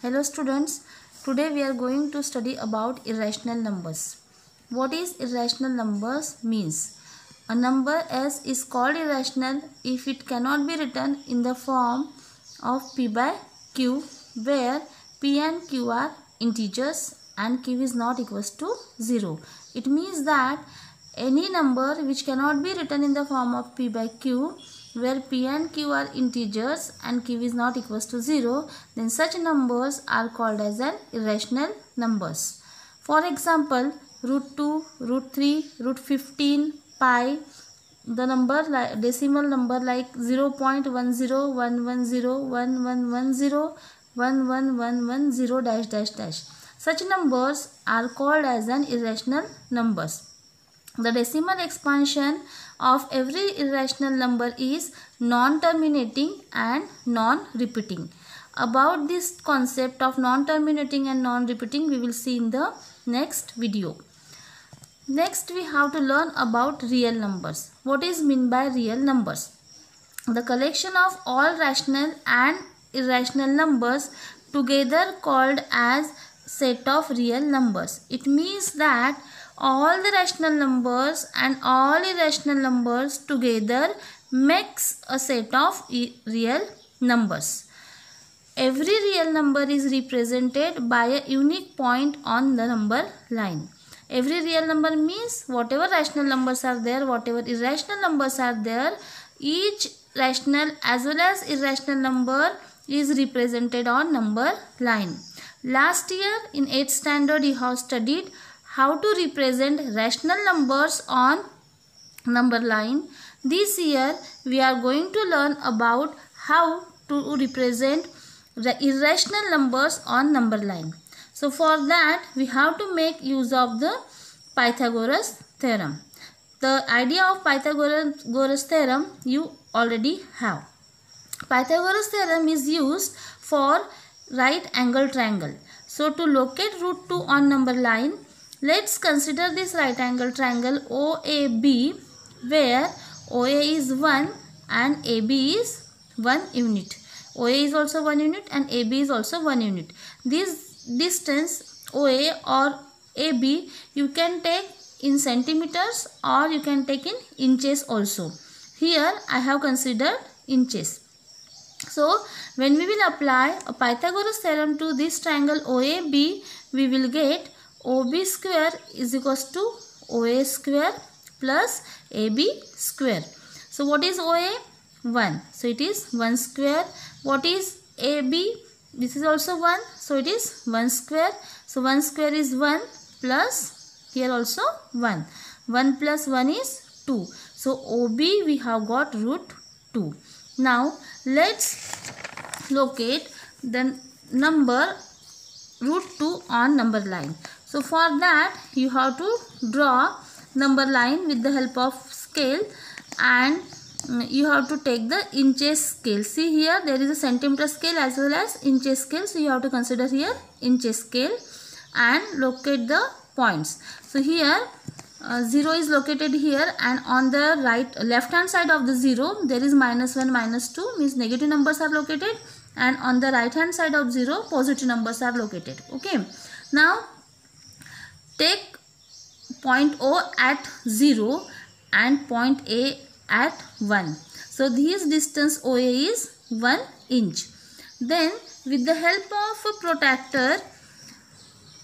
Hello students, today we are going to study about irrational numbers. What is irrational numbers means? A number S is called irrational if it cannot be written in the form of P by Q, where P and Q are integers and Q is not equals to 0. It means that any number which cannot be written in the form of P by Q, where P and Q are integers and Q is not equals to 0, then such numbers are called as an irrational numbers. For example, root 2, root 3, root 15, pi, the number decimal number like 0.1011011101110 dash dash dash. Such numbers are called as an irrational numbers. The decimal expansion of every irrational number is non-terminating and non-repeating. About this concept of non-terminating and non-repeating we will see in the next video. Next we have to learn about real numbers. What is meant by real numbers? The collection of all rational and irrational numbers together called as set of real numbers. It means that all the rational numbers and all irrational numbers together makes a set of real numbers. Every real number is represented by a unique point on the number line. Every real number means whatever rational numbers are there, whatever irrational numbers are there, each rational as well as irrational number is represented on number line. Last year in 8th standard you have studied how to represent rational numbers on number line. This year we are going to learn about how to represent irrational numbers on number line. So for that we have to make use of the Pythagoras theorem. The idea of Pythagoras theorem you already have. Pythagoras theorem is used for right angle triangle. So to locate root 2 on number line, let's consider this right angle triangle OAB, where OA is 1 and AB is 1 unit. OA is also 1 unit and AB is also 1 unit. This distance OA or AB you can take in centimeters or you can take in inches also. Here I have considered inches. So when we will apply a Pythagoras theorem to this triangle OAB, we will get OB square is equals to OA square plus AB square. So what is OA? 1. So it is 1 square. What is AB? This is also 1. So it is 1 square. So 1 square is 1 plus here also 1. 1 plus 1 is 2. So OB we have got root 2. Now let's locate the number root 2 on number line. So for that you have to draw number line with the help of scale, and you have to take the inches scale. See here there is a centimeter scale as well as inches scale. So you have to consider here inches scale and locate the points. So here 0 is located here, and on the left hand side of the 0 there is -1 -2 means negative numbers are located, and on the right hand side of 0 positive numbers are located. Okay, now take point O at 0 and point A at 1. So this distance OA is 1 inch. Then with the help of a protractor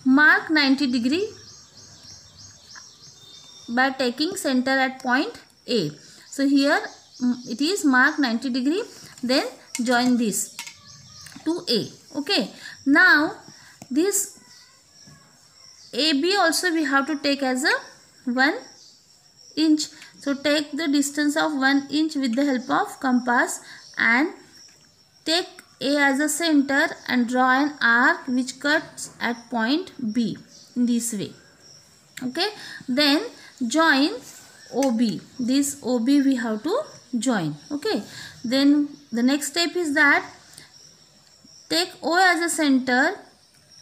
mark 90 degree by taking center at point A. So here it is mark 90 degree, then join this to A. Okay, now this AB also we have to take as a 1 inch. So take the distance of 1 inch with the help of compass and take A as a center and draw an arc which cuts at point B in this way. Okay, then join OB. This OB we have to join. Okay, then the next step is that take O as a center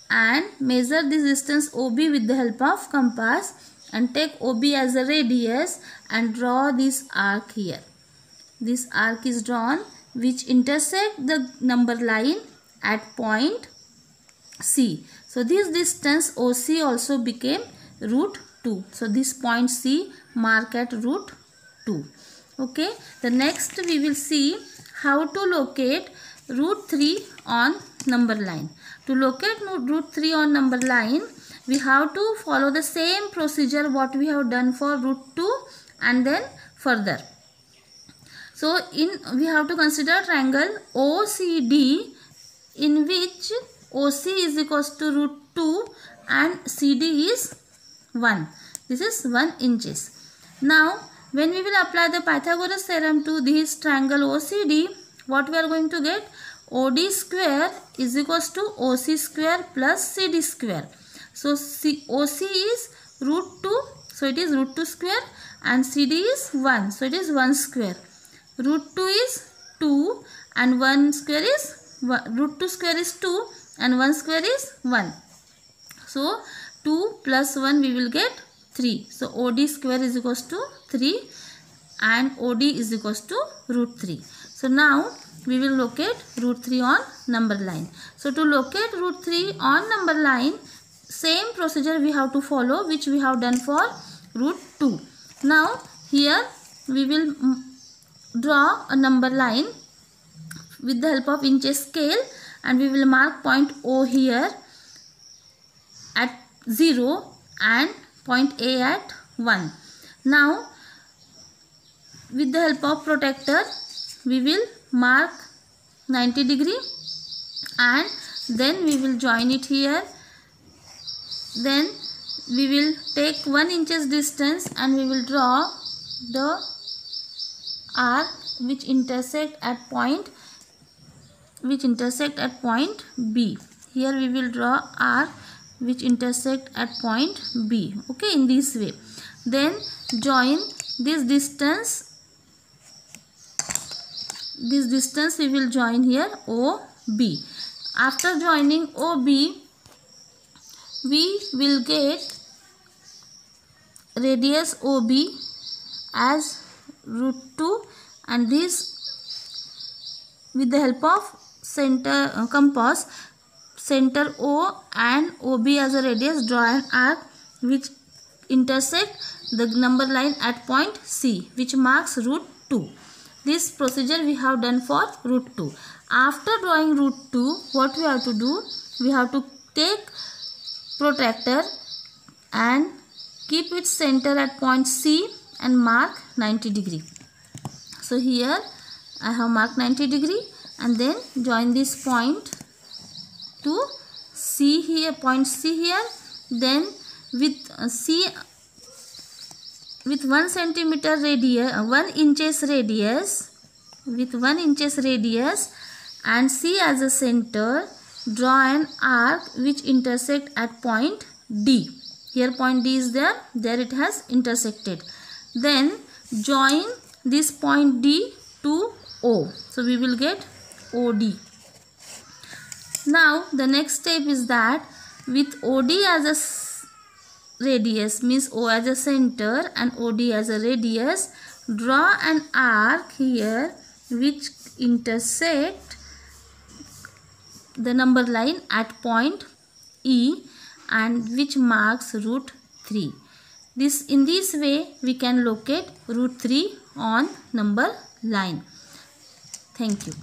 and measure this distance OB with the help of compass, and take OB as a radius and draw this arc here. This arc is drawn which intersect the number line at point C. So this distance OC also became root 2. So this point C mark at root 2. Okay. The next we will see how to locate root 3 on number line. To locate root 3 on number line, we have to follow the same procedure what we have done for root 2 and then further. So we have to consider triangle OCD, in which OC is equals to root 2 and CD is 1. This is 1 inches. Now when we will apply the Pythagoras theorem to this triangle OCD, what we are going to get? OD square is equals to OC square plus CD square. So OC is root 2, so it is root 2 square, and CD is 1, so it is 1 square. Root 2 is 2 and 1 square is 1. Root 2 square is 2 and 1 square is 1. So 2 plus 1 we will get 3. So OD square is equals to 3 and OD is equals to root 3. So now we will locate root 3 on number line. So to locate root 3 on number line, same procedure we have to follow which we have done for root 2. Now here we will draw a number line with the help of inches scale, and we will mark point O here at 0 and point A at 1. Now with the help of protractor we will mark 90 degree and then we will join it here. Then we will take 1 inches distance and we will draw the arc which intersect at point B. Here we will draw arc which intersect at point B. Okay, in this way. Then join this distance. This distance we will join here OB. After joining OB, we will get radius OB as root 2, and this with the help of compass, center O and OB as a radius, draw an arc which intersect the number line at point C, which marks root 2. This procedure we have done for root 2. After drawing root 2, what we have to do? We have to take protractor and keep its center at point C and mark 90 degree. So here I have marked 90 degree and then join this point to C here, point C here. Then with C with 1 centimeter radius, 1 inches radius, with 1 inches radius and C as a center, draw an arc which intersect at point D. Here point D is there, there it has intersected. Then join this point D to O. So we will get OD. Now the next step is that with OD as a radius, means O as a center and OD as a radius, draw an arc here which intersect the number line at point E and which marks root 3. In this way we can locate root 3 on number line. Thank you.